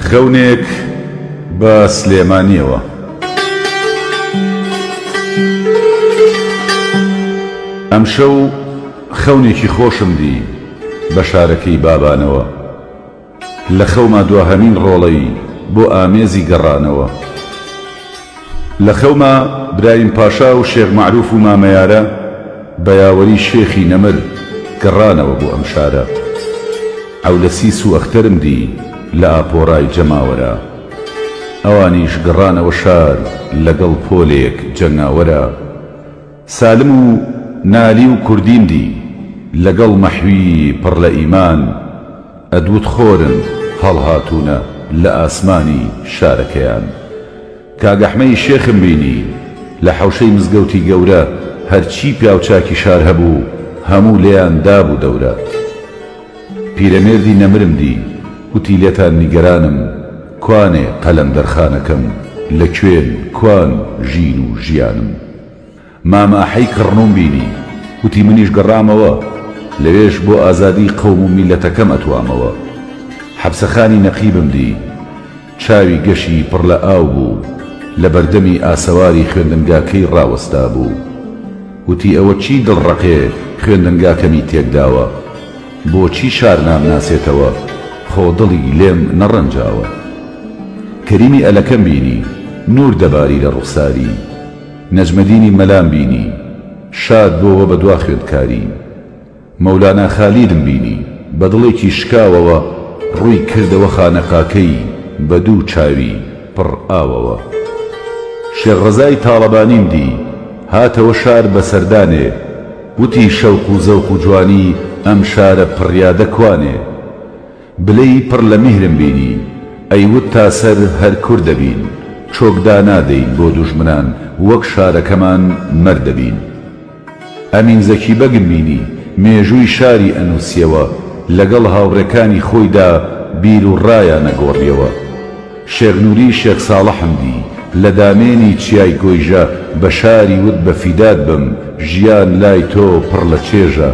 خەونێک بە سلێمانیەوە. ئەمشەو خەونێکی خۆشم دی بە شارەکەی بابانەوە، لە خەوما دواهەمین ڕۆڵەی بۆ ئامێزی گەڕانەوە. لە خەوما برایم پاشا و شێخ معروف و مامەیارە بە یاوەری شێخی نەمر گەڕانەوە بۆ ئەم شارە. ئەولەسیس و ئەختەرم دی لە ئاپۆڕای جەماوەرە، ئەوانیش گەڕانەوە شار لەگەڵ پۆلێک جەنگاوەرە. سالم و نالی و کوردیم دی لەگەڵ مەحوی پڕ لە ئیمان، ئەدوت خۆرن هەڵهاتوونە لە ئاسمانی شارەکەیان. کاگەحمەی شێخم بینی لە حەوشەی مزگەوتی گەورە، هەرچی پیاوچاکی شار هەبوو هەموو لێیان دابوو دەورە. پیرەمێردی نەمرم دی وتی لێتان نیگەرانم، کوانێ قەلەم دەرخانەکەم، لەکوێن کوان ژین و ژیانم. ماماحەی کڕنوم بینی وتی منیش گەڕامەوە، لەوێش بۆ ئازادی قەوم و میلەتەکەم ئەتوامەوە. حەبسەخانی نەقیبم دی چاوی گەشی پڕ لە ئاو بوو، لە بەردەمی ئاسەواری خوێندنگاکەی ڕاوەستا بوو. وتی ئەوە چی دڵڕەقێ خوێندنگاکەمی تێکداوە، بۆچی شار نامناسێتەوە، خۆ دڵی لێم نەڕەنجاوە. کەریمی ئەلەکەم بینی نور دەباری لە ڕوخساری، نەجمەدینی مەلام بینی شاد بۆوە بە دوا خوێندکاری. مەولانا خالیدم بینی بە دڵێکی شکاوەوە، ڕووی کردەوە خانەقاکەی بە دوو چاوی پڕ ئاوەوە. شێخ ڕەزای تاڵەبانیم دی هاتەوە شار بە سەردانێ، وتی شەوق و زەوق و جوانی ئەم شارە پڕیادە کوانێ. بلەی پڕ لە میهرم بینی ئەیوت تا سەر هەر کوردەبین، چۆکدا نادەین بۆ دوژمنان وەک شارەکەمان مەردەبین. ئەمین زەکی بەگم بینی مێژووی شاری ئەنووسیەوە، لەگەڵ هاوڕێکانی خۆیدا بیر و ڕایە نەگۆڕیەوە. شێخ نووری شێخ ساڵحم دی لە دامێنی چیای گۆیژە، بە شاری وت بە فیدات بم، ژیان لای تۆ پڕ لە چێژە.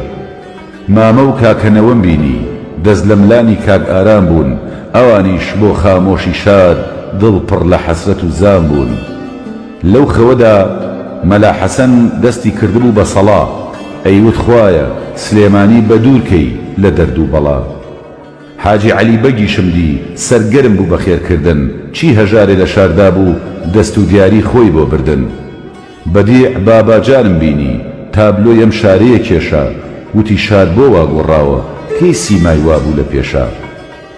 مامە و کاکەنەوەم بینی دەست لە ملانی کاک ئارام بوون، ئەوانیش بۆ خامۆشی شار دڵ پڕ لە حەسرەت و زام بوون. لەو خەوەدا مەلا حەسەن دەستی کردبوو بە سەڵا، ئەیوت خوایە سلێمانی بە دوورکەی لە دەرد و بەڵا. حاجی عەلی بەگیشم دی سەرگەرم بوو بە خێرکردن، چی هەژارێ لە شاردا بوو دەست و دیاری خۆی بۆ بردن. بەدیع باباجانم بینی تابلۆی ئەم شارەیە کێشا، وتی شار بۆ وا گۆڕاوە کەی سیمای وابوو لە پێشا.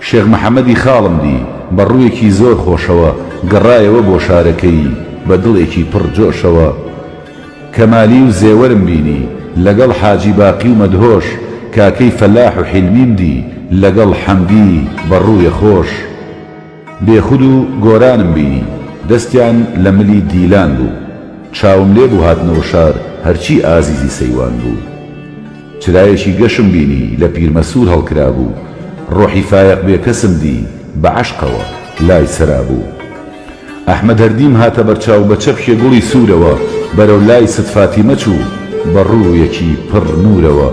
شێخ محەممەدی خاڵم دی بە ڕوویەکی زۆر خۆشەوە گەڕایەوە بۆ شارەکەی بە دڵێکی پڕ جۆشەوە. کەمالی و زێوەرم بینی لەگەڵ حاجی باقی و مەدهۆش، کاکەی فەلاح و حیلمیم دی لەگەڵ حەمدی بە ڕوویە خۆش. بێخود و گۆرانم بینی دەستیان لە ملی دیلان بوو، چاوم لێ بوو هاتنەوە شار هەرچی ئازیزی سەیوان بوو. چرایەکی گەشم بینی لە پیرمەسوور هەڵکرا بوو، ڕۆحی فایق بێکەسم دی بە عەشقەوە لای سەرا بوو. ئەحمەد هەردیم هاتە بەرچاو بە چەپشێ گوڵی سوورەوە، بەرەو لای سەد فاتیمە چوو بە ڕوویەکی پڕ نورەوە.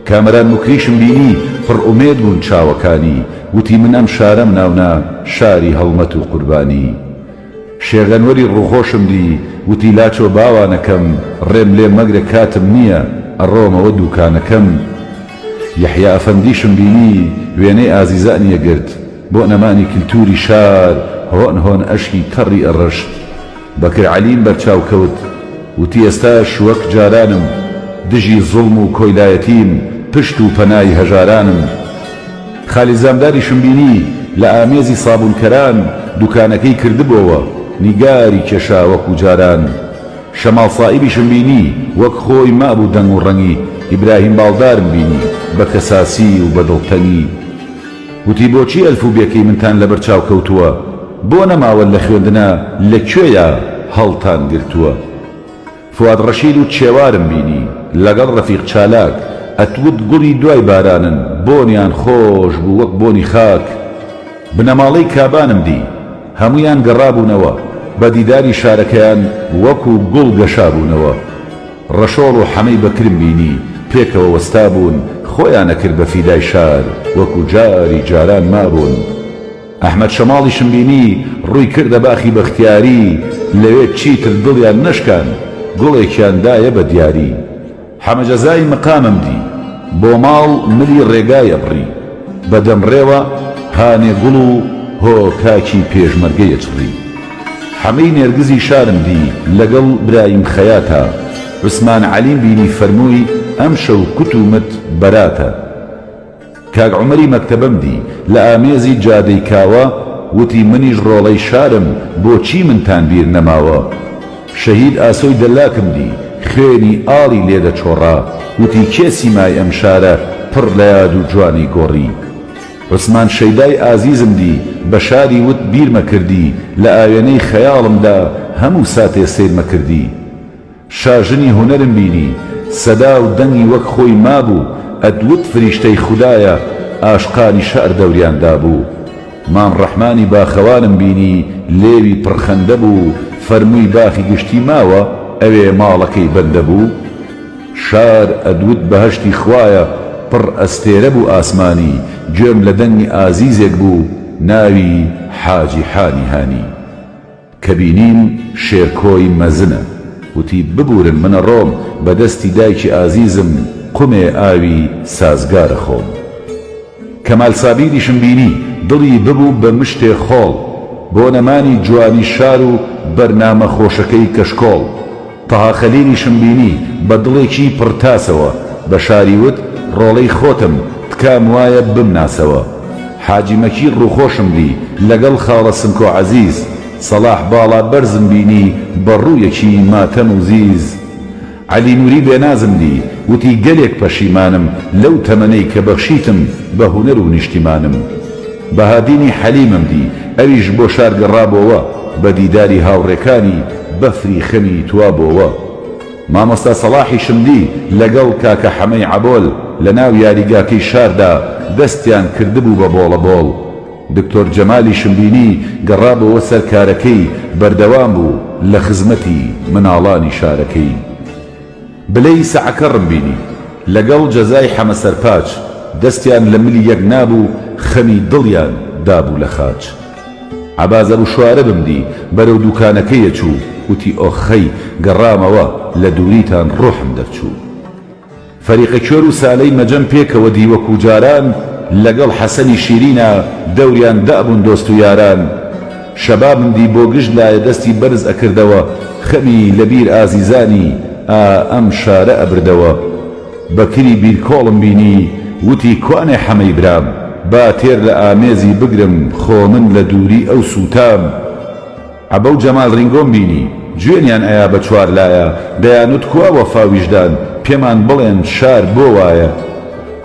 کامەران مکریشم بینی پڕ ئومێد بوون چاوەکانی، وتی من ئەم شارەم ناونا شاری هەڵمەت و قوربانی. شێغەنوەری ڕووخۆشم دی وتی لاچۆ باوانەکەم، ڕێم لێ مەگرە کاتم نییە ئەڕۆمەوە دووکانەکەم. یەحیا ئەفەندیشم بینی وێنەی ئازیزانیە گرت، بۆ نەمانی کلتوری شار هۆن هۆن ئەشکی کەڕی ئەڕشت. بەکر عەلیم بەرچاو کەوت وتی ئێستاش وەک جارانم، دژی زوڵم و کۆیلایەتیم، پشت و پەنای هەژارانم. خالی زامداریشم بینی لە ئامێزی سابوونکەران، دوکانەکەی کردبەوە نیگاری کێشا وەکو جاران. شەماڵ سائیبیشم بینی وەک خۆی مابوو دەنگ و ڕەنگی، ئیبراهیم باڵدارم بینی بە کەساسی و بە دڵتەنی. وتی بۆچی ئەلفوبێکەی منتان لە بەرچاو کەوتووە، بۆ نەماوە لە خوێندنە لەکوێیە هەڵتان گرتووە. فواد ڕەشید و چێوارم بینی لەگەڵ ڕەفیق چالاک، ئەتوت گوڵی دوای بارانن، بۆنیان خۆش بوو وەک بۆنی خاک. بنەماڵەی کابانم دی هەمویان گەڕابوونەوە، بە دیداری شارەکەیان وەکو گوڵ گەشابوونەوە. ڕەشۆڵ و حەمەی بەکرم بینی پێکەوە وەستا بوون، خۆیانە کرد بە فیدای شار وەکو جاری جاران مابوون. ئەحمەد شەماڵیشم بینی ڕووی کردە باخی بەختیاری لەوێ چیتر دڵیان نەشکان گوڵێکیان دایە بە دیاری حەمەجەزای مقامم دی بۆ ماڵ ملی ڕێگایە بڕی بەدەم ڕێوە هانێ گوڵ و هۆ کاکی پێشمەرگەیە چڕی حەمەی نێرگزی شارم دی لەگەڵ برایم خەیاتە عوسمان عەلیم بینی فەرمووی ئەم شەو کوتومت بەراتە کاک عومەری مەکتەبەم دی لە ئامێزی جادەی کاوە وتی منیش ڕۆڵەی شارم بۆچی منتان بیر نەماوە شەهید ئاسۆی دەلاکم دی خوێنی ئاڵی لێدە چۆڕا وتی کێ سیمای ئەم شارە پڕ لە یاد و جوانی گۆڕی عوسمان شەیدای ئازیزم دی بە شاری وت بیرمە کردی لە ئاوێنەی خەیاڵمدا هەموو ساتێ سیرمە کردی شاژنی هونەرم بینی سەدا و دەنگی وەک خۆی مابوو ئەدوت فریشتەی خودایە ئاشقانی شەعر دەوریاندا بوو مام ڕەحمانی باخەوانم بینی لێوی پڕخەندە بوو فەرمووی باخی گشتی ماوە ئەوێ ماڵەکەی بەندە بوو شار ئەدوت بەهەشتی خوایە پڕ ئەستێرە بوو ئاسمانی گوێم لە دەنگی ئازیزێک بوو ناوی حاجی حانی هانی کە بینیم شێرکۆی مەزنە وتی ببورن منە ڕۆم بەدەستی دایکی ئازیزم قومێ ئاوی سازگارە خۆم کەمال سابیریشم بینی دڵی ببوو بە مشتێ خۆڵ بۆ نەمانی جوانی شار و بەرنامە خۆشەکەی کەشکۆڵ تەها خەلیلیشم بینی بە دڵێکی پڕتاسەوە بە شاری وت ڕۆڵەی خۆتم تکام وایە بمناسەوە حاجی مەکیر ڕووخۆشم دی لەگەڵ خاڵە سنکۆ عەزیز سەلاح باڵا بەرزم بینی بە ڕوویەکی ماتەم و زیز عەلی نووری بێنازم دی وتی گەلێک پەشیمانم لەو تەمەنەی کە بەخشیتم بە هونەر و نیشتیمانم بەهادینی حەلیمم دی ئەویش بۆ شار گەڕابۆوە بە دیداری هاوڕێکانی بەفری خەمی توابۆوە مامۆستا سەلاحیشم دی لەگەڵ کاکە حەمەی عەبۆل لە ناو یاریگاکەی شاردا دەستیان کردبوو بە بۆڵە بۆڵ دکتۆر جەمالیشم بینی گەڕابەوە سەر کارەکەی بەردەوام بوو لە خزمەتی مناڵانی شارەکەی بلەی سەعەکەڕم بینی لەگەڵ جەزای حەمە سەرپاچ دەستیان لە ملی یەک نابوو خەمی دڵیان دابوو لە خاچ عەبازە و شوارە بمدی بەرەو دوکانەکەیە چوو وتی ئۆخەی گەڕامەوە لە دووریتان ڕۆحم دەرچوو فەریقە کێر و سالەی مەجەم پێکەوە دیوەکو جاران لەگەڵ حەسەنی شیرینە دەوریان دابوون دۆست و یاران شەبابم دی بۆ گشت لایە دەستی بەرز ئەکردەوە خەمی لەبیر ئازیزانی ئەم شارە ئەبردەوە بەکری بیرکۆڵم بینی وتی کوانێ حەمەی برام با تێر لە ئامێزی بگرم خۆ من لە دووری ئەو سوتام عەبە و جەمال ڕینگۆم بینی گوێنیان ئەیا بە چوار لایە دەیانوت کوا وەفاویژدان پێمان بڵێن شار بۆ وایە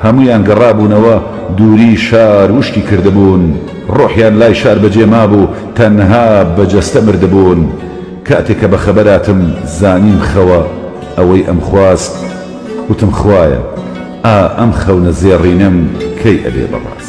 هەمویان گەڕابوونەوە دووری شار وشکی کردبوون ڕۆحیان لای شار بەجێ مابوو تەنها بەجەستە مردبوون کاتێککە بە خەبەراتم زانیم خەوە ئەوەی ئەم خواست وتم خوایە ئەم خەونە زێڕینم کەی ئەبێ بەڕاست